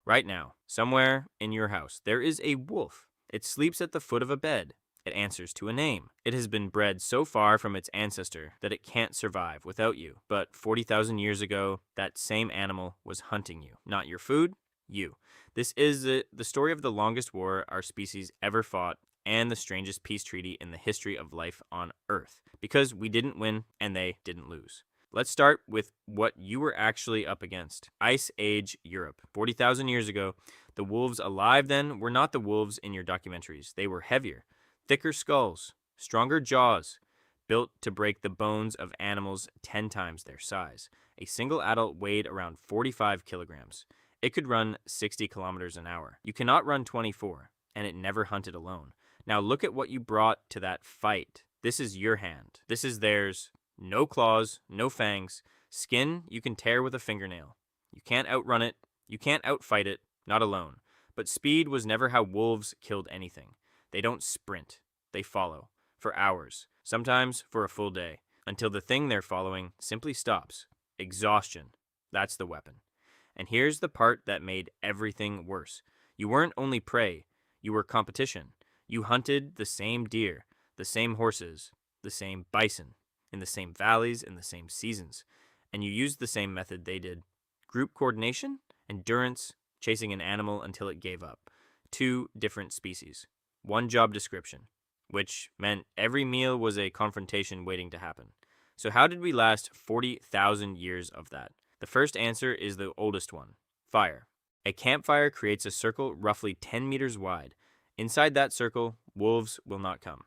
Right now, somewhere in your house, there is a wolf. It sleeps at the foot of a bed. It answers to a name. It has been bred so far from its ancestor that it can't survive without you. But 40,000 years ago, that same animal was hunting you. Not your food, you. This is the story of the longest war our species ever fought and the strangest peace treaty in the history of life on Earth. Because we didn't win and they didn't lose. Let's start with what you were actually up against. Ice Age Europe. 40,000 years ago, the wolves alive then were not the wolves in your documentaries. They were heavier, thicker skulls, stronger jaws, built to break the bones of animals 10 times their size. A single adult weighed around 45 kilograms. It could run 60 kilometers an hour. You cannot run 24, and it never hunted alone. Now look at what you brought to that fight. This is your hand. This is theirs. No claws, no fangs. Skin you can tear with a fingernail. You can't outrun it. You can't outfight it, not alone. But speed was never how wolves killed anything. They don't sprint. They follow. For hours. Sometimes for a full day. Until the thing they're following simply stops. Exhaustion. That's the weapon. And here's the part that made everything worse. You weren't only prey. You were competition. You hunted the same deer, the same horses, the same bison, in the same valleys, in the same seasons. And you used the same method they did. Group coordination, endurance, chasing an animal until it gave up. Two different species. One job description, which meant every meal was a confrontation waiting to happen. So how did we last 40,000 years of that? The first answer is the oldest one. Fire. A campfire creates a circle roughly 10 meters wide. Inside that circle, wolves will not come.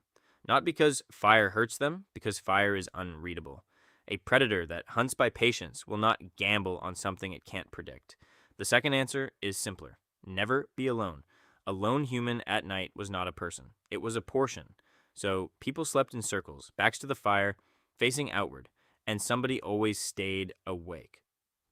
Not because fire hurts them, because fire is unreadable. A predator that hunts by patience will not gamble on something it can't predict. The second answer is simpler. Never be alone. A lone human at night was not a person. It was a portion. So people slept in circles, backs to the fire, facing outward, and somebody always stayed awake.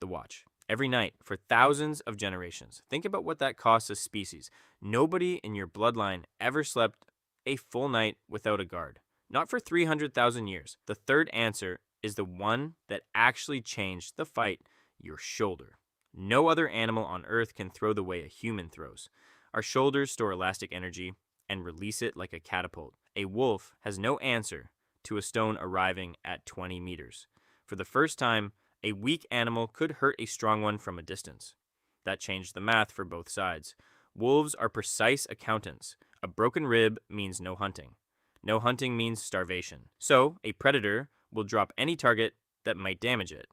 The watch. Every night for thousands of generations. Think about what that costs a species. Nobody in your bloodline ever slept a full night without a guard. Not for 300,000 years. The third answer is the one that actually changed the fight, your shoulder. No other animal on Earth can throw the way a human throws. Our shoulders store elastic energy and release it like a catapult. A wolf has no answer to a stone arriving at 20 meters. For the first time, a weak animal could hurt a strong one from a distance. That changed the math for both sides. Wolves are precise accountants. A broken rib means no hunting. No hunting means starvation. So, a predator will drop any target that might damage it.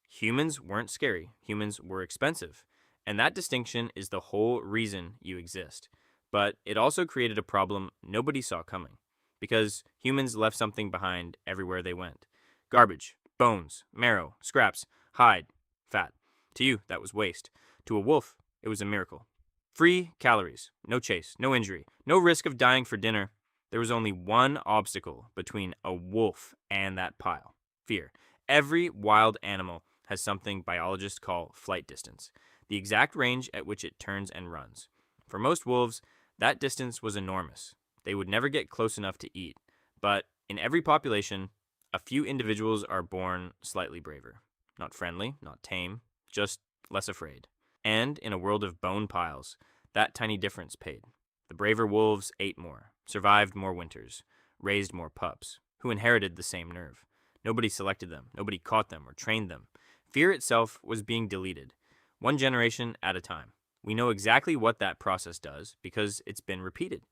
Humans weren't scary. Humans were expensive. And that distinction is the whole reason you exist. But it also created a problem nobody saw coming. Because humans left something behind everywhere they went. Garbage, bones, marrow, scraps, hide, fat. To you, that was waste. To a wolf, it was a miracle. Free calories, no chase, no injury, no risk of dying for dinner. There was only one obstacle between a wolf and that pile: fear. Every wild animal has something biologists call flight distance, the exact range at which it turns and runs. For most wolves, that distance was enormous. They would never get close enough to eat. But in every population, a few individuals are born slightly braver. Not friendly, not tame, just less afraid. And in a world of bone piles, that tiny difference paid. The braver wolves ate more, survived more winters, raised more pups, who inherited the same nerve. Nobody selected them, nobody caught them or trained them. Fear itself was being deleted, one generation at a time. We know exactly what that process does because it's been repeated.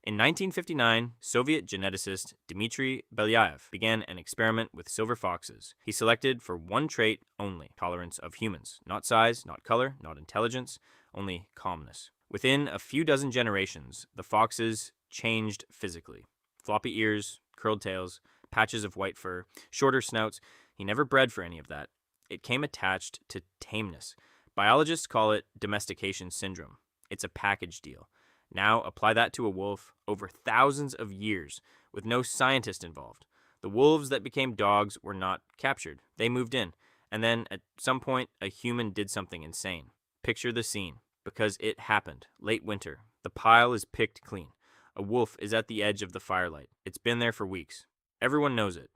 In 1959, Soviet geneticist Dmitry Belyaev began an experiment with silver foxes. He selected for one trait only: tolerance of humans. Not size, not color, not intelligence, only calmness. Within a few dozen generations, the foxes changed physically. Floppy ears, curled tails, patches of white fur, shorter snouts. He never bred for any of that. It came attached to tameness. Biologists call it domestication syndrome. It's a package deal. Now apply that to a wolf over thousands of years with no scientist involved. The wolves that became dogs were not captured. They moved in. And then at some point, a human did something insane. Picture the scene. Because it happened. Late winter. The pile is picked clean. A wolf is at the edge of the firelight. It's been there for weeks. Everyone knows it.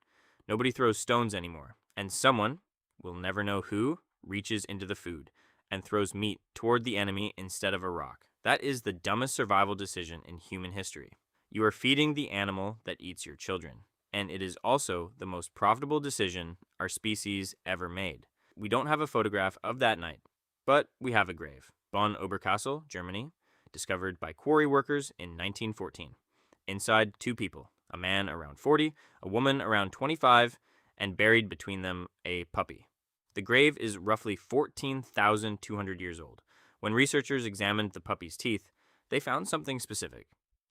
Nobody throws stones anymore. And someone, we'll never know who, reaches into the food. and throws meat toward the enemy instead of a rock. That is the dumbest survival decision in human history. You are feeding the animal that eats your children, and it is also the most profitable decision our species ever made. We don't have a photograph of that night, but we have a grave. Bonn-Oberkassel, Germany, discovered by quarry workers in 1914. Inside, 2 people, a man around 40, a woman around 25, and buried between them a puppy. The grave is roughly 14,200 years old. When researchers examined the puppy's teeth, they found something specific: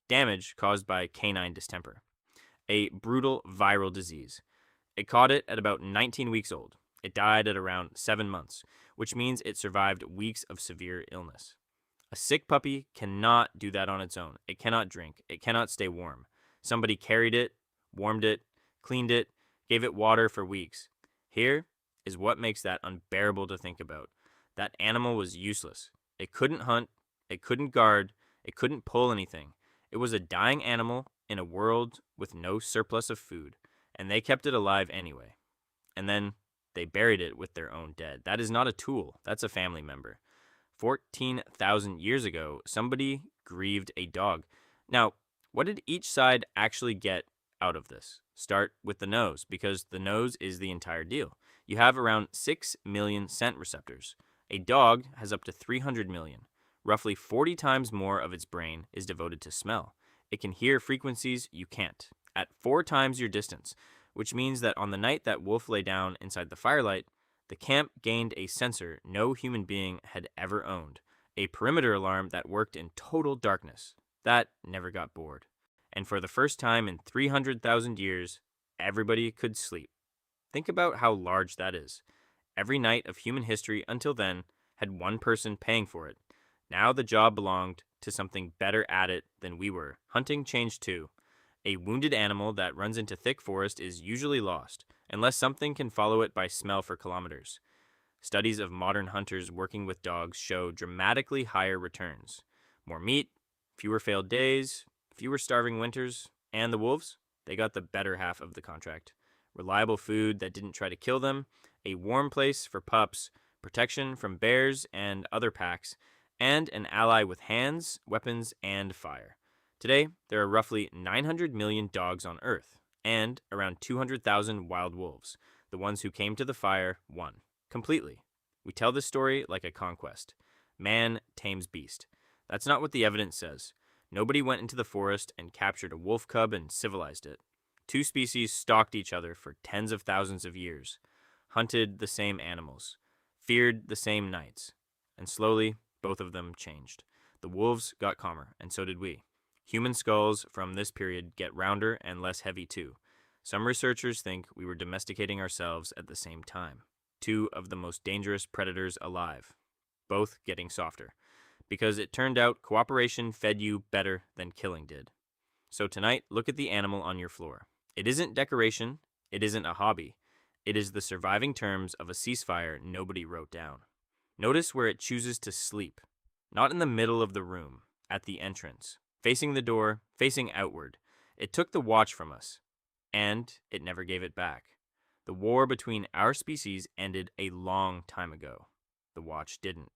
damage caused by canine distemper, a brutal viral disease. It caught it at about 19 weeks old. It died at around 7 months, which means it survived weeks of severe illness. A sick puppy cannot do that on its own. It cannot drink. It cannot stay warm. Somebody carried it, warmed it, cleaned it, gave it water for weeks. Here is what makes that unbearable to think about. That animal was useless. It couldn't hunt. It couldn't guard. It couldn't pull anything. It was a dying animal in a world with no surplus of food, and they kept it alive anyway. And then they buried it with their own dead. That is not a tool. That's a family member. 14,000 years ago, somebody grieved a dog. Now, what did each side actually get out of this? Start with the nose, because the nose is the entire deal. You have around 6 million scent receptors. A dog has up to 300 million. Roughly 40 times more of its brain is devoted to smell. It can hear frequencies you can't, at 4 times your distance, which means that on the night that wolf lay down inside the firelight, the camp gained a sensor no human being had ever owned, a perimeter alarm that worked in total darkness. That never got bored. And for the first time in 300,000 years, everybody could sleep. Think about how large that is. Every night of human history until then had one person paying for it. Now the job belonged to something better at it than we were. Hunting changed too. A wounded animal that runs into thick forest is usually lost, unless something can follow it by smell for kilometers. Studies of modern hunters working with dogs show dramatically higher returns. More meat, fewer failed days, fewer starving winters, and the wolves, they got the better half of the contract. Reliable food that didn't try to kill them, a warm place for pups, protection from bears and other packs, and an ally with hands, weapons, and fire. Today, there are roughly 900 million dogs on Earth, and around 200,000 wild wolves. The ones who came to the fire won. Completely. We tell this story like a conquest. Man tames beast. That's not what the evidence says. Nobody went into the forest and captured a wolf cub and civilized it. 2 species stalked each other for tens of thousands of years, hunted the same animals, feared the same nights, and slowly, both of them changed. The wolves got calmer, and so did we. Human skulls from this period get rounder and less heavy too. Some researchers think we were domesticating ourselves at the same time. 2 of the most dangerous predators alive, both getting softer, because it turned out cooperation fed you better than killing did. So tonight, look at the animal on your floor. It isn't decoration, it isn't a hobby. It is the surviving terms of a ceasefire nobody wrote down. Notice where it chooses to sleep. Not in the middle of the room, at the entrance, facing the door, facing outward. It took the watch from us, and it never gave it back. The war between our species ended a long time ago. The watch didn't.